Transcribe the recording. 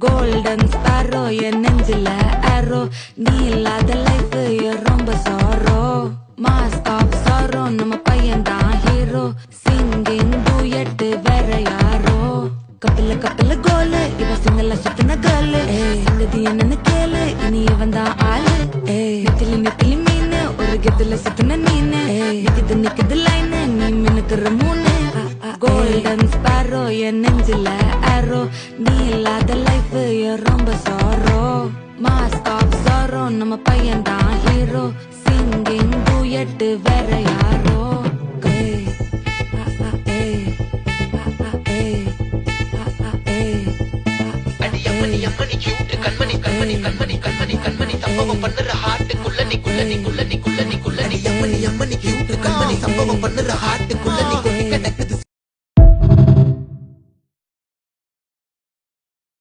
golden sparrow என் நெஞ்சில ஆரோ நீ இல்லாத லைஃப் ரொம்ப சாரோ மாஸ்க் ஆஃப் சாரோ நம்ம பையன் தான் ஹீரோ சிங்கிங் டூயட் வேற யாரோ கப்பில கப்பில கோலு இவ சிங்கல சுத்தின கேர்ளு சங்கதி என்னன்னு கேளு இனி இவன் தான் ஆளு நெத்திலி நெத்திலி மீன் ஒரு கெத்துல சுத்தின நீனு நிக்குது நிக்குது லைன் நீ மினுக்குற மூணு கோல்டன் ஸ்பாரோ என் நெஞ்சில ஆரோ நீ இல்லாத லைஃப் ரொம்ப சாரோ மாஸ்க் ஆஃப் சாரோ நம்ம பையன் தான் ஹீரோ சிங்கிங் டூயட் வேற யாரோ அம்மணி கியூட் கண்மணி கண்மணி கண்மணி கண்மணி கண்மணி சம்பவம் பண்ணுற ஹார்ட் குள்ள நீ அம்மணி கியூட் கண்மணி சம்பவம் பண்ணுற ஹார்ட்